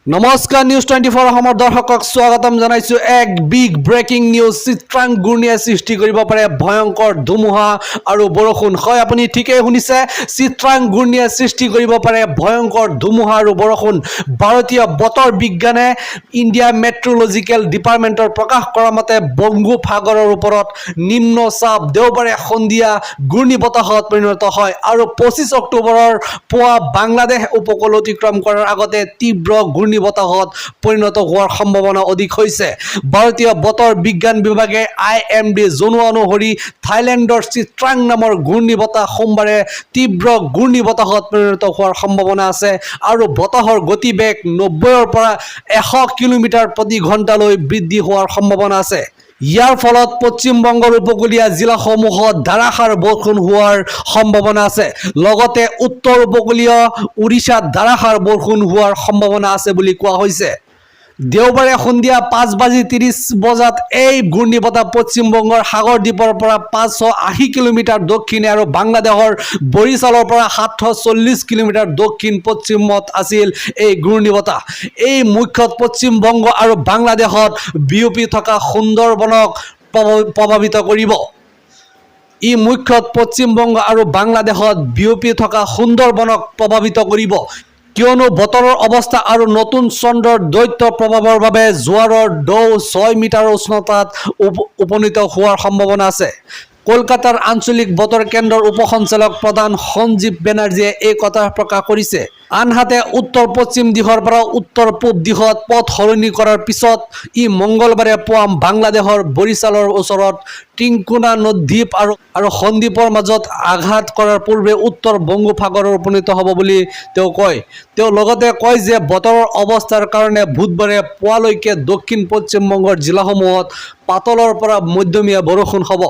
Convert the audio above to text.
নমস্কাৰ নিউজ 24 অসমৰ দৰ্শকক স্বাগতম জনাইছো এক বিগ ব্ৰেকিং নিউজ চিত্ৰাং ঘূৰ্ণীয়ে সৃষ্টি কৰিব পাৰে ভয়ংকৰ ধুমুহা আৰু বৰষুণ হয় আপুনি ঠিকই শুনিছে চিত্ৰাং ঘূৰ্ণীয়ে সৃষ্টি কৰিব পাৰে ভয়ংকৰ ধুমুহা আৰু বৰষুণ ভাৰতীয় বতৰ বিজ্ঞানে ইণ্ডিয়া মেট্ৰলজিকেল ডিপাৰ্টমেণ্টৰ প্ৰকাশ কৰা মতে বংগোপসাগৰৰ ওপৰত নিম্ন চাপ দেওবাৰে সন্ধিয়া ঘূৰ্ণী বতাহত পৰিণত হয় আৰু 25 অক্টোবৰৰ পুৱা বাংলাদেশ উপকূল অতিক্ৰম কৰাৰ আগতে তীব্ৰ ঘূৰ্ণী বতাহত পৰিণত হোৱাৰ সম্ভাৱনা অধিক হৈছে ভাৰতীয় বতৰ বিজ্ঞান বিভাগে IMD জনোৱা অনুসৰি থাইলেণ্ডৰ চিত্ৰাং নামৰ ঘূৰ্ণী বতাহ সোমবাৰে তীব্ৰ ঘূৰ্ণী বতাহত পৰিণত হোৱাৰ সম্ভাৱনা আছে আৰু বতাহৰ গতিবেগ 90ৰ পৰা 100 কিলোমিটাৰ প্ৰতি ঘণ্টালৈ বৃদ্ধি হোৱাৰ সম্ভাৱনা আছে ইয়াৰ ফলত পশ্চিম বংগৰ উপকূলীয় জিলাসমূহত ধাৰাসাৰ বৰষুণ হোৱাৰ সম্ভাৱনা আছে লগতে উত্তৰ উপকূলীয় উৰিষ্যাত ধাৰাসাৰ বৰষুণ হোৱাৰ সম্ভাৱনা আছে বুলি কোৱা হৈছে দেওবাৰে সন্ধিয়া 5:30 বজাত এই ঘূৰ্ণী বতাহ পশ্চিম বংগৰ সাগৰ দ্বীপৰ পৰা 580 কিলোমিটাৰ দক্ষিণে আৰু বাংলাদেশৰ বৰিশালৰ পৰা 740 কিলোমিটাৰ দক্ষিণ পশ্চিমত আছিল এই ঘূৰ্ণী বতাহ এই মুখ্যত পশ্চিম বংগ আৰু বাংলাদেশত বিয়পি থকা সুন্দৰবনক প্ৰভাৱিত কৰিব ই মুখ্যত পশ্চিম বংগ আৰু বাংলাদেশত বিয়পি থকা সুন্দৰবনক প্ৰভাৱিত কৰিব কিয়নো বতৰৰ অৱস্থা আৰু নতুন চন্দ্ৰৰ দ্বৈত প্ৰভাৱৰ বাবে জোৱাৰৰ ঢৌ 6 মিটাৰ উষ্ণতাত উপনীত হোৱাৰ সম্ভাৱনা আছে কলকাতাৰ আঞ্চলিক বতৰ কেন্দ্ৰৰ উপসঞ্চালক প্ৰধান সঞ্জীৱ বেনাৰ্জীয়ে এই কথা প্ৰকাশ কৰিছে আনহাতে উত্তৰ পশ্চিম দিশৰ পৰা উত্তৰ পূব দিশত পথ সলনি কৰাৰ পিছত ই মঙ্গলবাৰে পুৱা বাংলাদেশৰ বৰিশালৰ ওচৰত টিংকুনা নদীদ্বীপ আৰু সন্দ্বীপৰ মাজত আঘাত কৰাৰ পূৰ্বে উত্তৰ বংগোপসাগৰত উপনীত হ'ব বুলি তেওঁ কয় তেওঁ লগতে কয় যে বতৰৰ অৱস্থাৰ কাৰণে বুধবাৰে পুৱালৈকে দক্ষিণ পশ্চিম বংগৰ জিলাসমূহত পাতলৰ পৰা মধ্যমীয়া বৰষুণ হ'ব